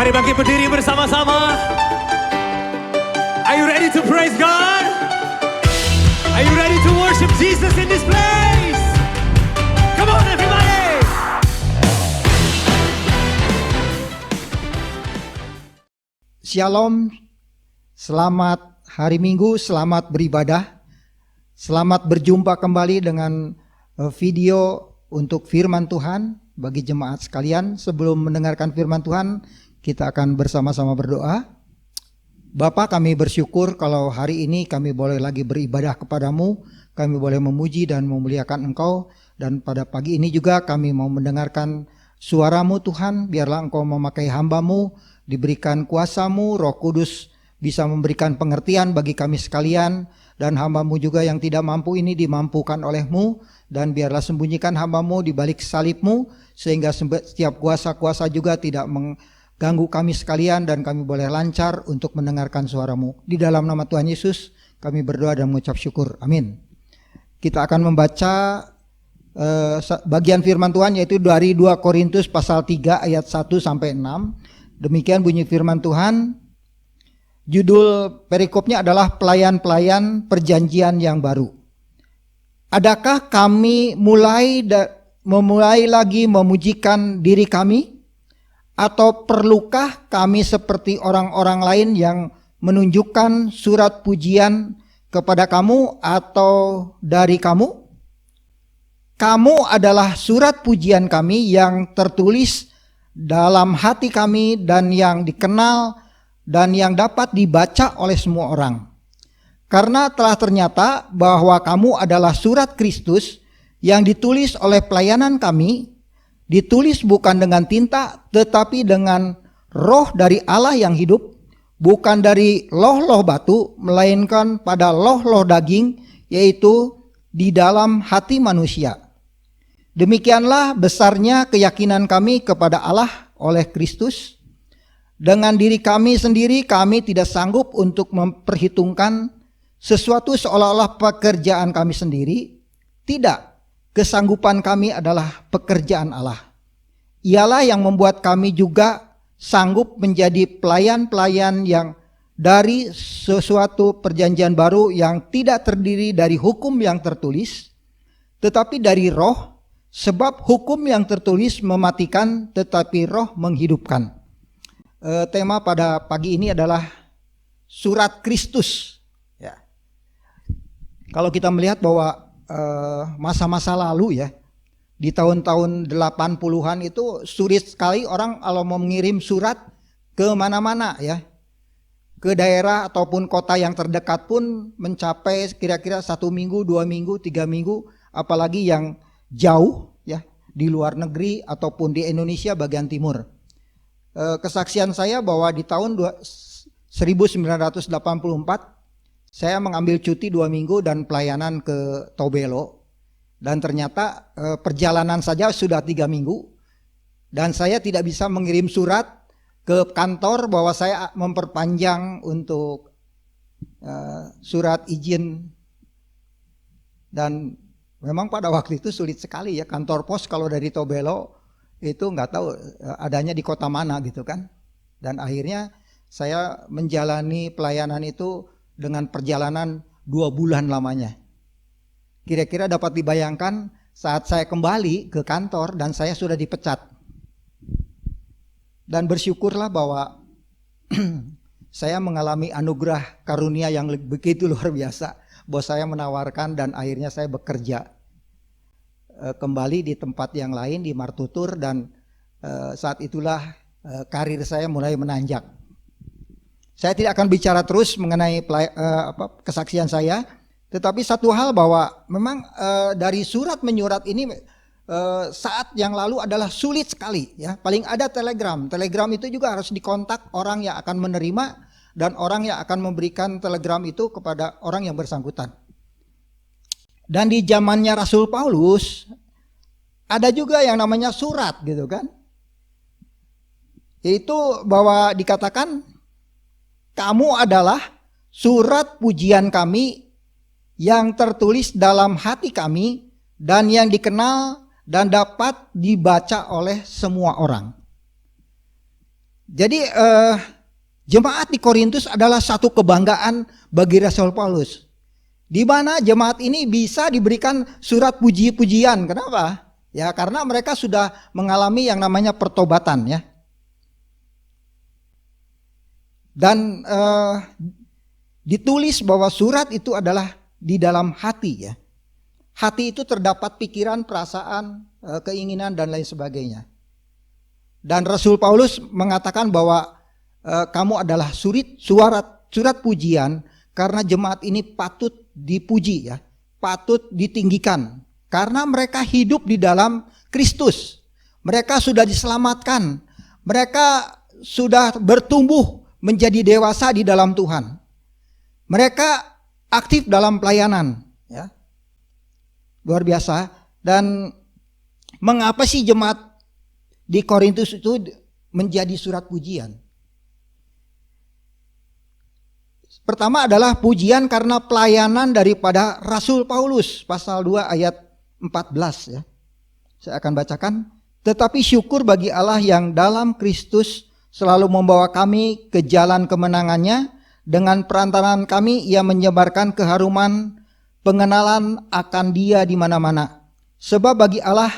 Mari bangkit berdiri bersama-sama. Are you ready to praise God? Are you ready to worship Jesus in this place? Come on everybody! Shalom, selamat hari Minggu, selamat beribadah. Selamat berjumpa kembali dengan video untuk firman Tuhan bagi jemaat sekalian. Sebelum mendengarkan firman Tuhan, kita akan bersama-sama berdoa. Bapa, kami bersyukur kalau hari ini kami boleh lagi beribadah kepadamu. Kami boleh memuji dan memuliakan Engkau. Dan pada pagi ini juga kami mau mendengarkan suaramu Tuhan. Biarlah Engkau memakai hamba-Mu, diberikan kuasa-Mu, Roh Kudus bisa memberikan pengertian bagi kami sekalian. Dan hamba-Mu juga yang tidak mampu ini dimampukan oleh-Mu. Dan biarlah sembunyikan hamba-Mu di balik salib-Mu, sehingga setiap kuasa-kuasa juga tidak mengganggu kami sekalian, dan kami boleh lancar untuk mendengarkan suara-Mu. Di dalam nama Tuhan Yesus kami berdoa dan mengucap syukur. Amin. Kita akan membaca bagian firman Tuhan, yaitu dari 2 Korintus pasal 3 ayat 1 sampai 6. Demikian bunyi firman Tuhan. Judul perikopnya adalah pelayan-pelayan perjanjian yang baru. Adakah kami memulai lagi memujikan diri kami? Atau perlukah kami seperti orang-orang lain yang menunjukkan surat pujian kepada kamu atau dari kamu? Kamu adalah surat pujian kami yang tertulis dalam hati kami dan yang dikenal dan yang dapat dibaca oleh semua orang. Karena telah ternyata bahwa kamu adalah surat Kristus yang ditulis oleh pelayanan kami, ditulis bukan dengan tinta tetapi dengan roh dari Allah yang hidup, bukan dari loh-loh batu melainkan pada loh-loh daging, yaitu di dalam hati manusia. Demikianlah besarnya keyakinan kami kepada Allah oleh Kristus. Dengan diri kami sendiri kami tidak sanggup untuk memperhitungkan sesuatu seolah-olah pekerjaan kami sendiri. Tidak, kesanggupan kami adalah pekerjaan Allah. Ialah yang membuat kami juga sanggup menjadi pelayan-pelayan yang dari sesuatu perjanjian baru yang tidak terdiri dari hukum yang tertulis, tetapi dari roh, sebab hukum yang tertulis mematikan tetapi roh menghidupkan. Tema pada pagi ini adalah surat Kristus. Ya. Kalau kita melihat bahwa masa-masa lalu ya, di tahun-tahun 80-an itu sulit sekali orang kalau mau mengirim surat ke mana-mana ya. Ke daerah ataupun kota yang terdekat pun mencapai kira-kira 1 minggu, 2 minggu, 3 minggu, apalagi yang jauh ya, di luar negeri ataupun di Indonesia bagian timur. Kesaksian saya bahwa di tahun 1984 saya mengambil cuti 2 minggu dan pelayanan ke Tobelo, dan ternyata perjalanan saja sudah 3 minggu dan saya tidak bisa mengirim surat ke kantor bahwa saya memperpanjang untuk surat izin, dan memang pada waktu itu sulit sekali ya, kantor pos kalau dari Tobelo itu nggak tahu adanya di kota mana gitu kan. Dan akhirnya saya menjalani pelayanan itu dengan perjalanan 2 bulan lamanya. Kira-kira dapat dibayangkan saat saya kembali ke kantor dan saya sudah dipecat. Dan bersyukurlah bahwa saya mengalami anugerah karunia yang begitu luar biasa, bahwa saya menawarkan dan akhirnya saya bekerja kembali di tempat yang lain di Martutur, dan saat itulah karir saya mulai menanjak. Saya tidak akan bicara terus mengenai kesaksian saya, tetapi satu hal bahwa memang dari surat menyurat ini saat yang lalu adalah sulit sekali ya. Paling ada telegram itu juga harus dikontak orang yang akan menerima dan orang yang akan memberikan telegram itu kepada orang yang bersangkutan. Dan di zamannya Rasul Paulus ada juga yang namanya surat gitu kan. Yaitu bahwa dikatakan kamu adalah surat pujian kami yang tertulis dalam hati kami dan yang dikenal dan dapat dibaca oleh semua orang. Jadi jemaat di Korintus adalah satu kebanggaan bagi Rasul Paulus. Di mana jemaat ini bisa diberikan surat puji-pujian. Kenapa? Ya karena mereka sudah mengalami yang namanya pertobatan ya. Dan ditulis bahwa surat itu adalah di dalam hati ya. Hati itu terdapat pikiran, perasaan, keinginan dan lain sebagainya. Dan Rasul Paulus mengatakan bahwa kamu adalah surat pujian karena jemaat ini patut dipuji ya, patut ditinggikan karena mereka hidup di dalam Kristus. Mereka sudah diselamatkan. Mereka sudah bertumbuh menjadi dewasa di dalam Tuhan. Mereka aktif dalam pelayanan ya. Luar biasa. Dan mengapa sih jemaat di Korintus itu menjadi surat pujian? Pertama adalah pujian karena pelayanan daripada Rasul Paulus, pasal 2 ayat 14 ya. Saya akan bacakan. Tetapi syukur bagi Allah yang dalam Kristus selalu membawa kami ke jalan kemenangannya. Dengan perantaraan kami ia menyebarkan keharuman pengenalan akan Dia di mana-mana. Sebab bagi Allah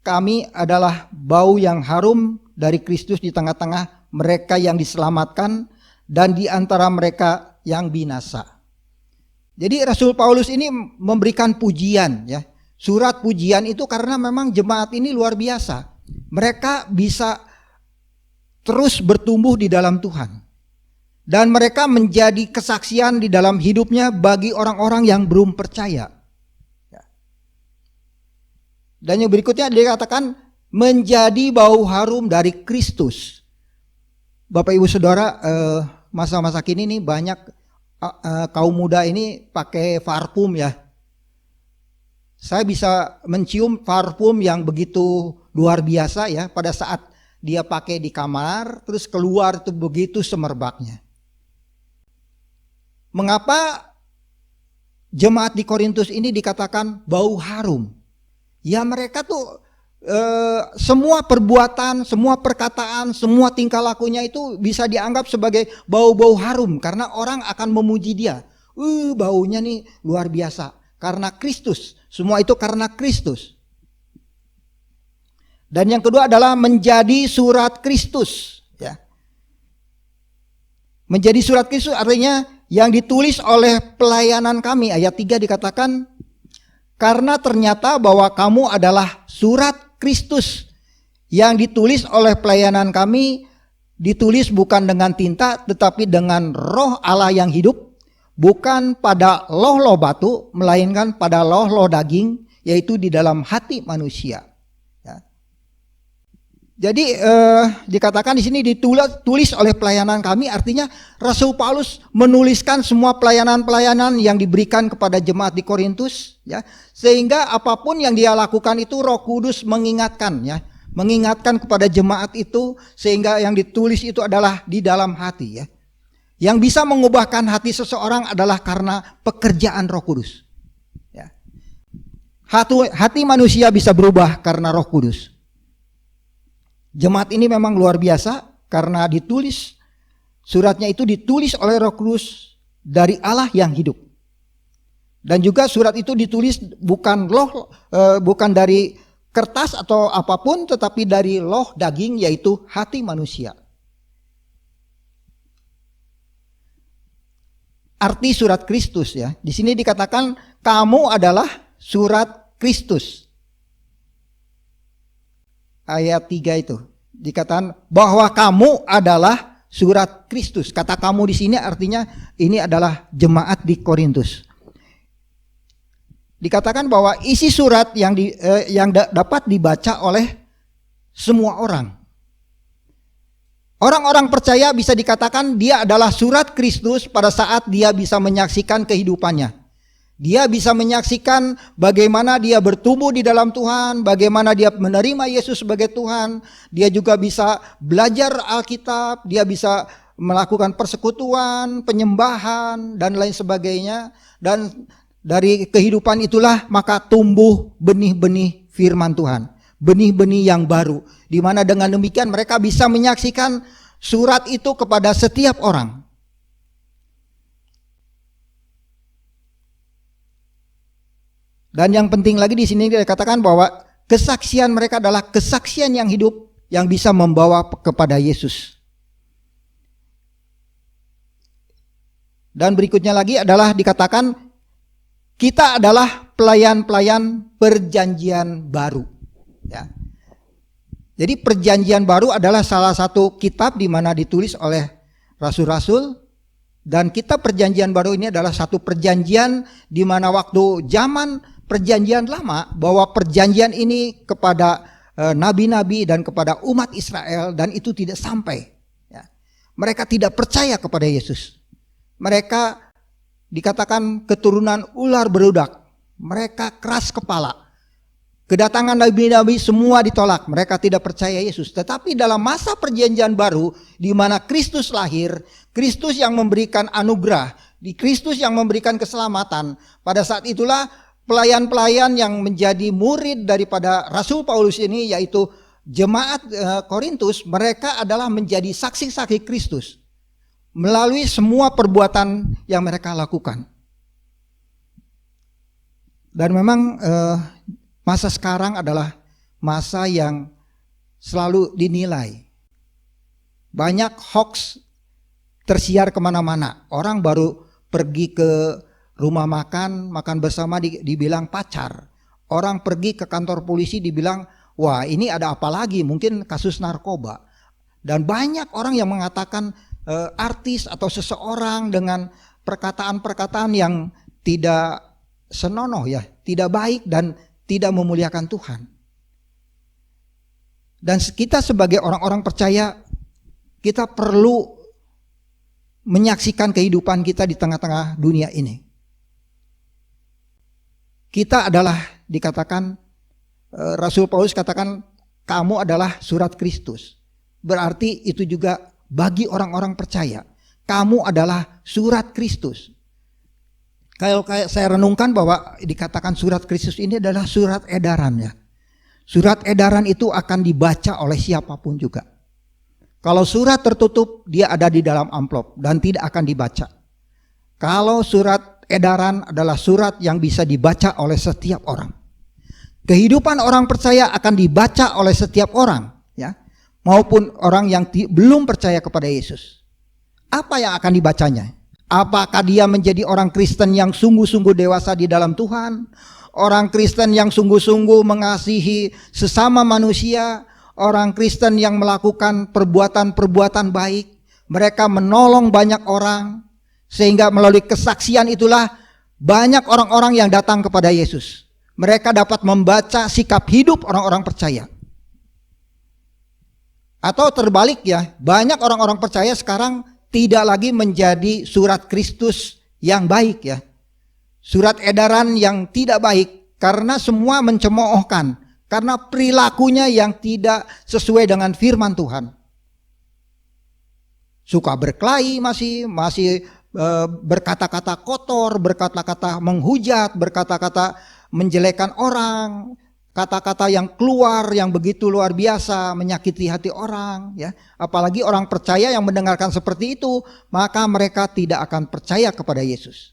kami adalah bau yang harum dari Kristus di tengah-tengah mereka yang diselamatkan dan di antara mereka yang binasa. Jadi Rasul Paulus ini memberikan pujian ya. Surat pujian itu karena memang jemaat ini luar biasa. Mereka bisa terus bertumbuh di dalam Tuhan. Dan mereka menjadi kesaksian di dalam hidupnya bagi orang-orang yang belum percaya. Dan yang berikutnya dikatakan menjadi bau harum dari Kristus. Bapak Ibu Saudara, masa-masa kini nih banyak kaum muda ini pakai parfum ya. Saya bisa mencium parfum yang begitu luar biasa ya. Pada saat dia pakai di kamar, terus keluar itu begitu semerbaknya. Mengapa jemaat di Korintus ini dikatakan bau harum? Ya mereka tuh semua perbuatan, semua perkataan, semua tingkah lakunya itu bisa dianggap sebagai bau-bau harum. Karena orang akan memuji dia. Baunya nih luar biasa. Karena Kristus. Semua itu karena Kristus. Dan yang kedua adalah menjadi surat Kristus. Ya. Menjadi surat Kristus artinya yang ditulis oleh pelayanan kami. Ayat 3 dikatakan, karena ternyata bahwa kamu adalah surat Kristus yang ditulis oleh pelayanan kami, ditulis bukan dengan tinta tetapi dengan roh Allah yang hidup, bukan pada loh-loh batu, melainkan pada loh-loh daging, yaitu di dalam hati manusia. Ya. Jadi dikatakan di sini ditulis oleh pelayanan kami, artinya Rasul Paulus menuliskan semua pelayanan-pelayanan yang diberikan kepada jemaat di Korintus, ya, sehingga apapun yang dia lakukan itu Roh Kudus mengingatkan, ya, mengingatkan kepada jemaat itu, sehingga yang ditulis itu adalah di dalam hati, ya. Yang bisa mengubahkan hati seseorang adalah karena pekerjaan Roh Kudus. Ya. Hati manusia bisa berubah karena Roh Kudus. Jemaat ini memang luar biasa karena ditulis, suratnya itu ditulis oleh Roh Kudus dari Allah yang hidup. Dan juga surat itu ditulis bukan dari kertas atau apapun, tetapi dari loh daging, yaitu hati manusia. Arti surat Kristus, ya. Di sini dikatakan kamu adalah surat Kristus. Ayat 3 itu dikatakan bahwa kamu adalah surat Kristus. Kata kamu di sini artinya ini adalah jemaat di Korintus. Dikatakan bahwa isi surat yang dapat dibaca oleh semua orang. Orang-orang percaya bisa dikatakan dia adalah surat Kristus pada saat dia bisa menyaksikan kehidupannya. Dia bisa menyaksikan bagaimana dia bertumbuh di dalam Tuhan, bagaimana dia menerima Yesus sebagai Tuhan. Dia juga bisa belajar Alkitab, dia bisa melakukan persekutuan, penyembahan, dan lain sebagainya. Dan dari kehidupan itulah maka tumbuh benih-benih firman Tuhan. Benih-benih yang baru. Di mana dengan demikian mereka bisa menyaksikan surat itu kepada setiap orang. Dan yang penting lagi di sini dikatakan bahwa kesaksian mereka adalah kesaksian yang hidup yang bisa membawa kepada Yesus. Dan berikutnya lagi adalah dikatakan kita adalah pelayan-pelayan perjanjian baru. Ya. Jadi perjanjian baru adalah salah satu kitab di mana ditulis oleh rasul-rasul. Dan kitab perjanjian baru ini adalah satu perjanjian di mana waktu zaman perjanjian lama, bahwa perjanjian ini kepada nabi-nabi dan kepada umat Israel, dan itu tidak sampai. Ya. Mereka tidak percaya kepada Yesus. Mereka dikatakan keturunan ular berudak. Mereka keras kepala. Kedatangan nabi-nabi semua ditolak. Mereka tidak percaya Yesus. Tetapi dalam masa perjanjian baru, di mana Kristus lahir, Kristus yang memberikan anugerah, di Kristus yang memberikan keselamatan, pada saat itulah pelayan-pelayan yang menjadi murid daripada Rasul Paulus ini, yaitu jemaat Korintus, mereka adalah menjadi saksi-saksi Kristus melalui semua perbuatan yang mereka lakukan. Dan memang masa sekarang adalah masa yang selalu dinilai. Banyak hoax tersiar kemana-mana. Orang baru pergi ke rumah makan bersama dibilang pacar. Orang pergi ke kantor polisi dibilang, wah ini ada apa lagi, mungkin kasus narkoba. Dan banyak orang yang mengatakan artis atau seseorang dengan perkataan-perkataan yang tidak senonoh, ya, tidak baik dan tidak memuliakan Tuhan. Dan kita sebagai orang-orang percaya, kita perlu menyaksikan kehidupan kita di tengah-tengah dunia ini. Kita adalah dikatakan, Rasul Paulus katakan, kamu adalah surat Kristus. Berarti itu juga bagi orang-orang percaya, kamu adalah surat Kristus. Kalau saya renungkan bahwa dikatakan surat Kristus ini adalah surat edaran, ya. Surat edaran itu akan dibaca oleh siapapun juga. Kalau surat tertutup, dia ada di dalam amplop dan tidak akan dibaca. Kalau surat edaran adalah surat yang bisa dibaca oleh setiap orang. Kehidupan orang percaya akan dibaca oleh setiap orang, ya, maupun orang yang belum percaya kepada Yesus. Apa yang akan dibacanya? Apakah dia menjadi orang Kristen yang sungguh-sungguh dewasa di dalam Tuhan? Orang Kristen yang sungguh-sungguh mengasihi sesama manusia? Orang Kristen yang melakukan perbuatan-perbuatan baik? Mereka menolong banyak orang, sehingga melalui kesaksian itulah banyak orang-orang yang datang kepada Yesus. Mereka dapat membaca sikap hidup orang-orang percaya. Atau terbalik, ya, banyak orang-orang percaya sekarang tidak lagi menjadi surat Kristus yang baik, ya. Surat edaran yang tidak baik karena semua mencemoohkan, karena perilakunya yang tidak sesuai dengan firman Tuhan. Suka berkelahi, masih berkata-kata kotor, berkata-kata menghujat, berkata-kata menjelekkan orang, kata-kata yang keluar yang begitu luar biasa menyakiti hati orang, ya. Apalagi orang percaya yang mendengarkan seperti itu, maka mereka tidak akan percaya kepada Yesus.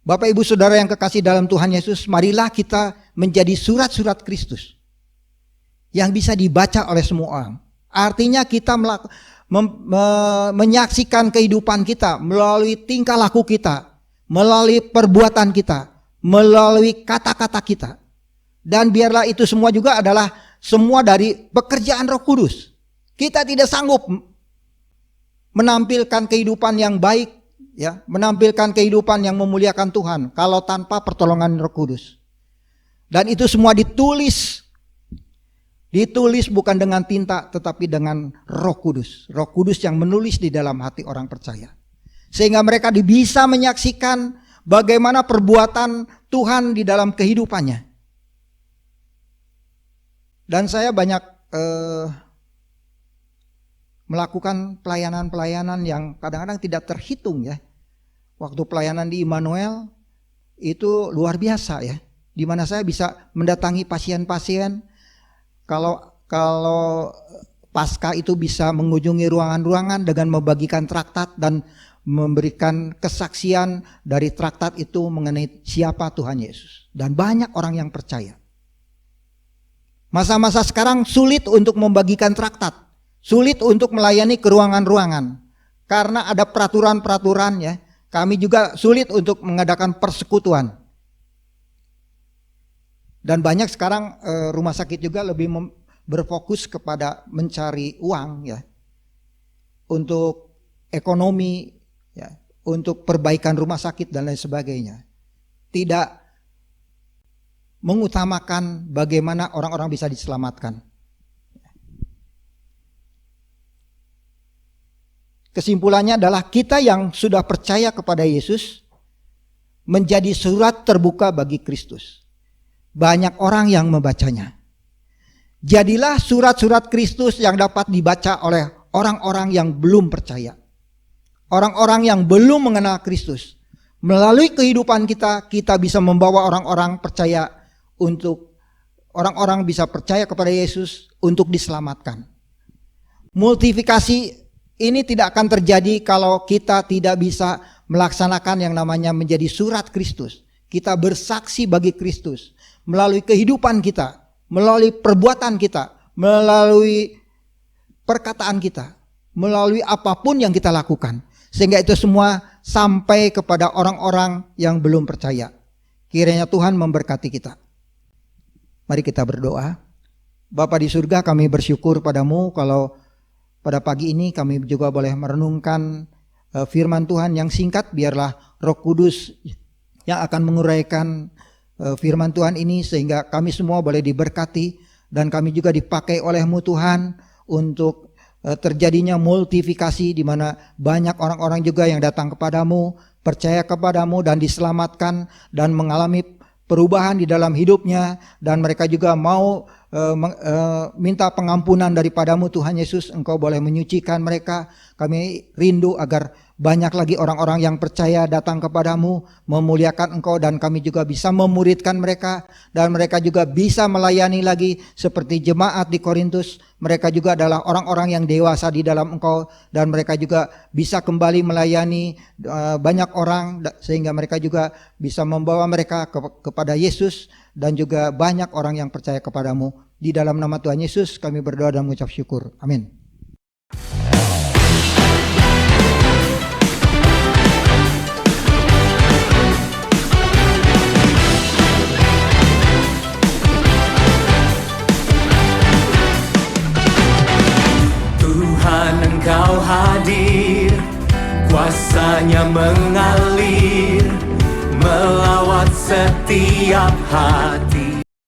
Bapak Ibu Saudara yang kekasih dalam Tuhan Yesus, marilah kita menjadi surat-surat Kristus yang bisa dibaca oleh semua orang. Artinya kita menyaksikan kehidupan kita melalui tingkah laku kita, melalui perbuatan kita, melalui kata-kata kita. Dan biarlah itu semua juga adalah semua dari pekerjaan Roh Kudus. Kita tidak sanggup menampilkan kehidupan yang baik, ya, menampilkan kehidupan yang memuliakan Tuhan kalau tanpa pertolongan Roh Kudus. Dan itu semua ditulis bukan dengan tinta tetapi dengan Roh Kudus. Roh Kudus yang menulis di dalam hati orang percaya. Sehingga mereka bisa menyaksikan bagaimana perbuatan Tuhan di dalam kehidupannya. Dan saya banyak melakukan pelayanan-pelayanan yang kadang-kadang tidak terhitung, ya. Waktu pelayanan di Immanuel itu luar biasa, ya. Di mana saya bisa mendatangi pasien-pasien. Kalau Paskah itu bisa mengunjungi ruangan-ruangan dengan membagikan traktat dan memberikan kesaksian dari traktat itu mengenai siapa Tuhan Yesus. Dan banyak orang yang percaya. Masa-masa sekarang sulit untuk membagikan traktat, sulit untuk melayani ke ruangan-ruangan karena ada peraturan-peraturan ya. Kami juga sulit untuk mengadakan persekutuan. Dan banyak sekarang rumah sakit juga lebih berfokus kepada mencari uang ya. Untuk ekonomi ya, untuk perbaikan rumah sakit dan lain sebagainya. Tidak mengutamakan bagaimana orang-orang bisa diselamatkan. Kesimpulannya adalah kita yang sudah percaya kepada Yesus menjadi surat terbuka bagi Kristus. Banyak orang yang membacanya. Jadilah surat-surat Kristus yang dapat dibaca oleh orang-orang yang belum percaya. Orang-orang yang belum mengenal Kristus. Melalui kehidupan kita, kita bisa membawa orang-orang percaya untuk orang-orang bisa percaya kepada Yesus untuk diselamatkan. Multiplikasi ini tidak akan terjadi kalau kita tidak bisa melaksanakan yang namanya menjadi surat Kristus. Kita bersaksi bagi Kristus melalui kehidupan kita, melalui perbuatan kita, melalui perkataan kita, melalui apapun yang kita lakukan. Sehingga itu semua sampai kepada orang-orang yang belum percaya. Kiranya Tuhan memberkati kita. Mari kita berdoa. Bapa di surga, kami bersyukur padamu kalau pada pagi ini kami juga boleh merenungkan firman Tuhan yang singkat. Biarlah Roh Kudus yang akan menguraikan firman Tuhan ini sehingga kami semua boleh diberkati dan kami juga dipakai oleh-Mu Tuhan untuk terjadinya multiplikasi di mana banyak orang-orang juga yang datang kepadamu, percaya kepadamu dan diselamatkan dan mengalami perubahan di dalam hidupnya dan mereka juga mau minta pengampunan daripadamu Tuhan Yesus. Engkau boleh menyucikan mereka. Kami rindu agar banyak lagi orang-orang yang percaya datang kepadamu, memuliakan Engkau dan kami juga bisa memuridkan mereka dan mereka juga bisa melayani lagi seperti jemaat di Korintus. Mereka juga adalah orang-orang yang dewasa di dalam Engkau dan mereka juga bisa kembali melayani banyak orang sehingga mereka juga bisa membawa mereka kepada Yesus dan juga banyak orang yang percaya kepadamu. Di dalam nama Tuhan Yesus kami berdoa dan mengucap syukur. Amin. Tuhan, Engkau hadir, kuasa-Nya mengalir melawat setiap hati.